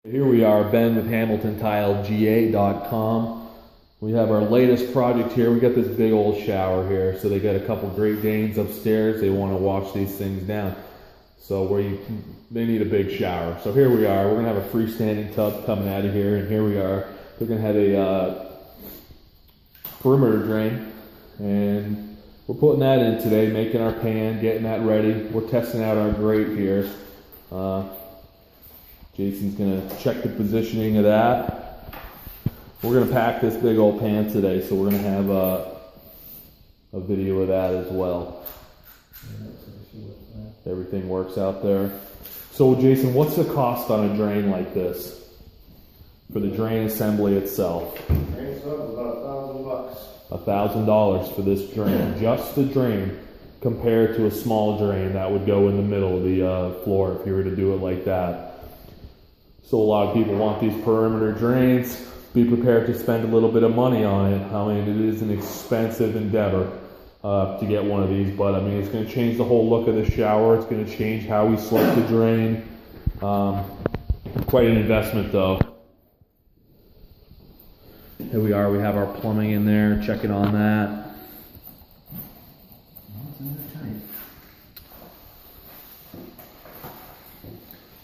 Here we are, Ben with HamiltonTiledGA.com. We have our latest project here. We got this big old shower here, so they got a couple Great Danes upstairs. They want to wash these things down, so they need a big shower. So here we are. We're gonna have a freestanding tub coming out of here, and here we are. We're gonna have a perimeter drain, and we're putting that in today, making our pan, getting that ready. We're testing out our grate here. Jason's gonna check the positioning of that. We're gonna pack this big old pan today, so we're gonna have a video of that as well. Everything works out there. So Jason, what's the cost on a drain like this? For the drain assembly itself? Drain itself is about $1,000. $1,000 for this drain, just the drain, compared to a small drain that would go in the middle of the floor if you were to do it like that. So a lot of people want these perimeter drains. Be prepared to spend a little bit of money on it. I mean, it is an expensive endeavor to get one of these, but I mean, it's going to change the whole look of the shower. It's going to change how we slope the drain. Quite an investment though. Here we are, we have our plumbing in there, checking on that.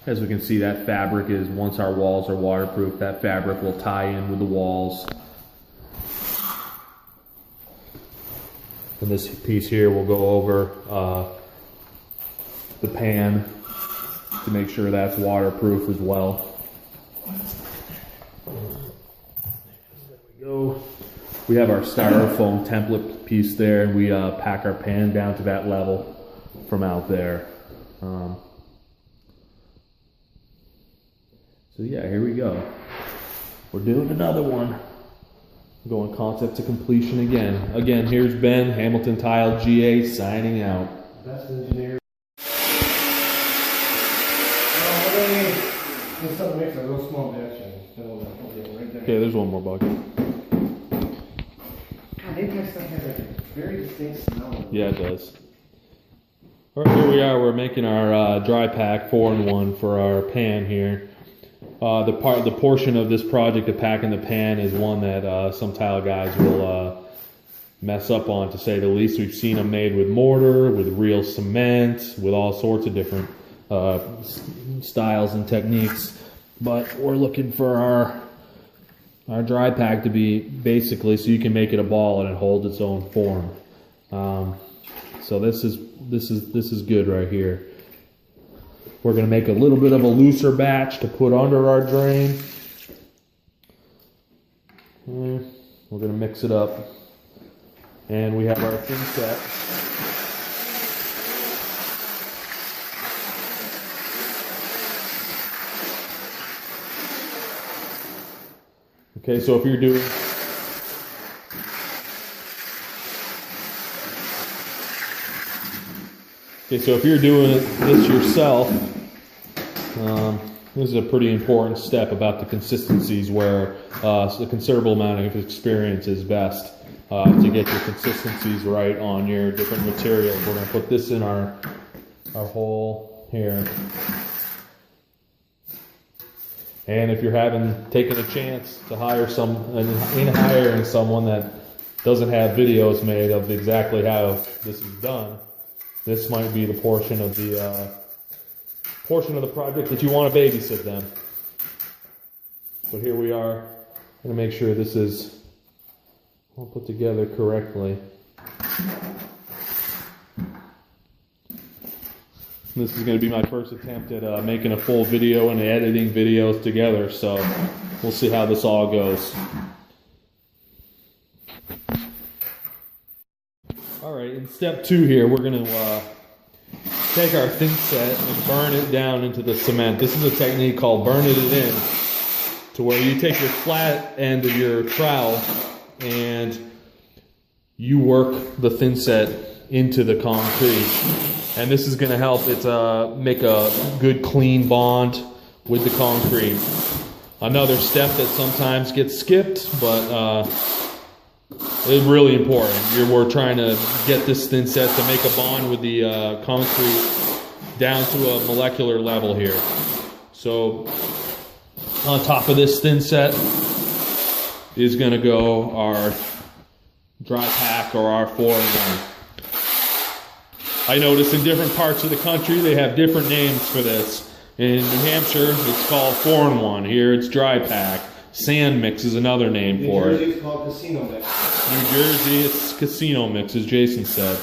As we can see, that fabric is, once our walls are waterproof, that fabric will tie in with the walls. And this piece here will go over the pan to make sure that's waterproof as well. We have our styrofoam template piece there, and we pack our pan down to that level from out there. So yeah, here we go. We're doing another one. Going concept to completion again. Again, here's Ben, Hamilton Tile GA, signing out. Best engineer. Okay, there's one more bucket. I think my stuff has a very distinct smell. Yeah, it does. Alright, here we are. We're making our dry pack 4-in-1 for our pan here. The portion of this project of packing the pan is one that some tile guys will mess up on, to say the least. We've seen them made with mortar, with real cement, with all sorts of different styles and techniques. But we're looking for our dry pack to be basically so you can make it a ball and it holds its own form. So this is good right here. We're going to make a little bit of a looser batch to put under our drain. We're going to mix it up. And we have our thin set. Okay, so if you're doing this yourself, this is a pretty important step about the consistencies, where a considerable amount of experience is best to get your consistencies right on your different materials. We're going to put this in our hole here. And if you're taking a chance to hiring someone that doesn't have videos made of exactly how this is done, this might be the portion of the project that you want to babysit them. But here we are. I'm going to make sure this is all put together correctly. This is going to be my first attempt at making a full video and editing videos together, so we'll see how this all goes. Alright, in step 2 here, we're going to take our thin set and burn it down into the cement. This is a technique called burning it in, to where you take your flat end of your trowel and you work the thin set into the concrete. And this is going to help it make a good clean bond with the concrete. Another step that sometimes gets skipped, but it's really important. We're trying to get this thin set to make a bond with the concrete down to a molecular level here. So On top of this thin set is going to go our dry pack or our 4-in-1. I notice in different parts of the country they have different names for this. In New Hampshire it's called 4-in-1. Here it's dry pack. Sand mix is another name for it. New Jersey it's called casino mix. New Jersey it's casino mix, as Jason said.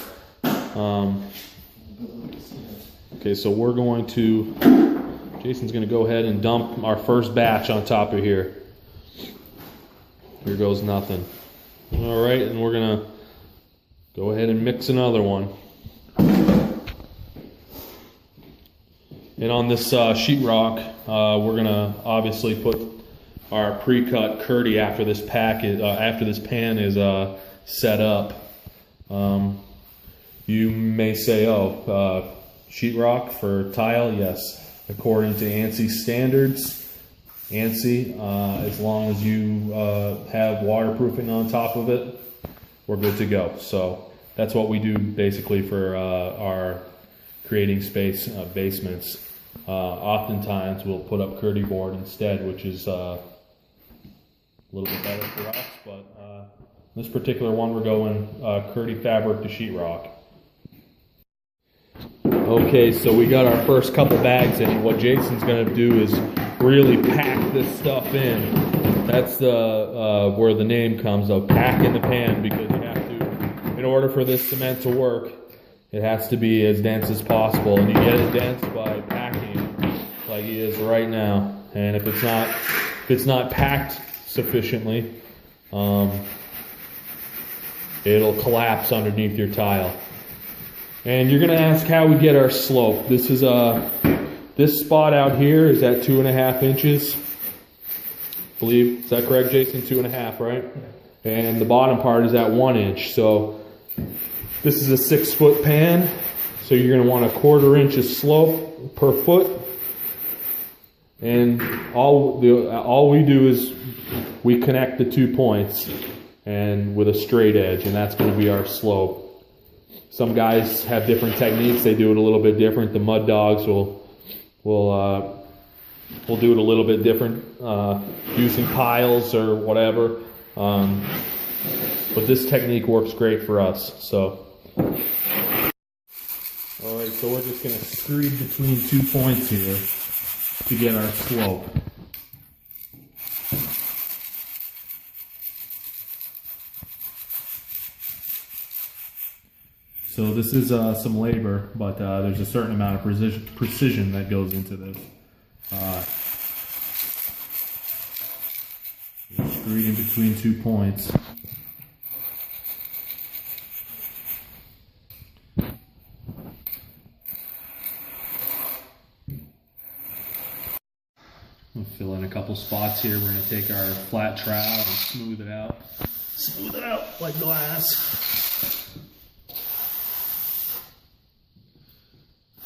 Okay, so we're going to, Jason's going to go ahead and dump our first batch on top of here. Here goes nothing. All right, and we're going to go ahead and mix another one. And on this sheetrock, we're going to obviously put our pre-cut curdy after this pan is set up. You may say, oh, sheetrock for tile? Yes. According to ANSI standards, ANSI, as long as you have waterproofing on top of it, we're good to go. So that's what we do basically for our creating space basements. Oftentimes we'll put up curdy board instead, which is a little bit better for us, but this particular one we're going curdy fabric to sheetrock. Okay, so we got our first couple bags in. What Jason's going to do is really pack this stuff in. That's the where the name comes of pack in the pan, because you have to, in order for this cement to work, it has to be as dense as possible, and you get it dense by packing it like he is right now. And if it's not packed sufficiently, it'll collapse underneath your tile. And you're going to ask how we get our slope. This is this spot out here is at 2.5 inches. Believe, is that correct, Jason? 2.5, right? And the bottom part is at 1 inch. So this is a 6-foot pan. So you're going to want 1/4 inch of slope per foot. And all we do is we connect the 2 points and with a straight edge, and that's going to be our slope. Some guys have different techniques. They do it a little bit different. The mud dogs will do it a little bit different, using piles or whatever. But this technique works great for us. So, all right. So we're just going to screed between 2 points here to get our slope. So this is some labor, but there's a certain amount of precision that goes into this. Screwed in between 2 points. We'll fill in a couple spots here. We're going to take our flat trowel and smooth it out. Smooth it out like glass.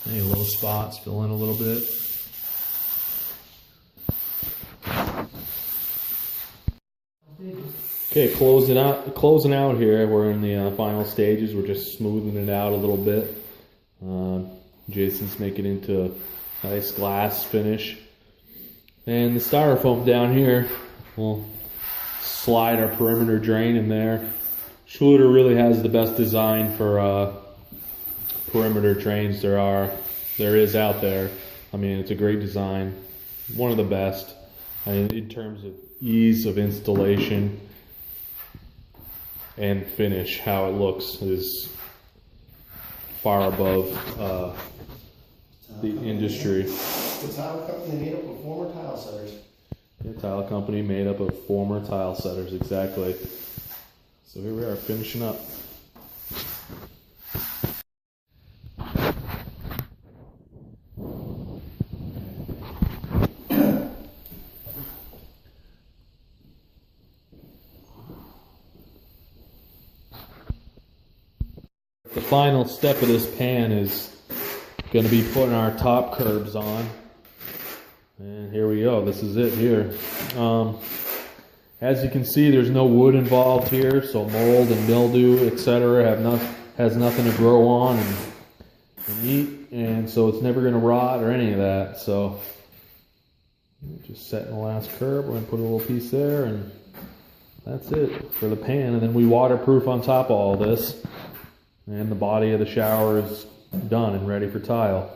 Any low spots, fill in a little bit. Okay, closing out here. We're in the final stages. We're just smoothing it out a little bit. Jason's making it into a nice glass finish. And the styrofoam down here, we'll slide our perimeter drain in there. Schluter really has the best design for perimeter drains there is out there. I mean, it's a great design, one of the best. I mean, in terms of ease of installation and finish, how it looks is far above the industry. The tile company made up of former tile setters. Yeah, tile company made up of former tile setters, exactly. So here we are, finishing up. The final step of this pan is going to be putting our top curbs on. And here we go. This is it here. As you can see, there's no wood involved here, so mold and mildew, etc., has nothing to grow on and eat, and so it's never going to rot or any of that. So Just setting the last curb. We're going to put a little piece there, and that's it for the pan. And then we waterproof on top of all this. And the body of the shower is done and ready for tile.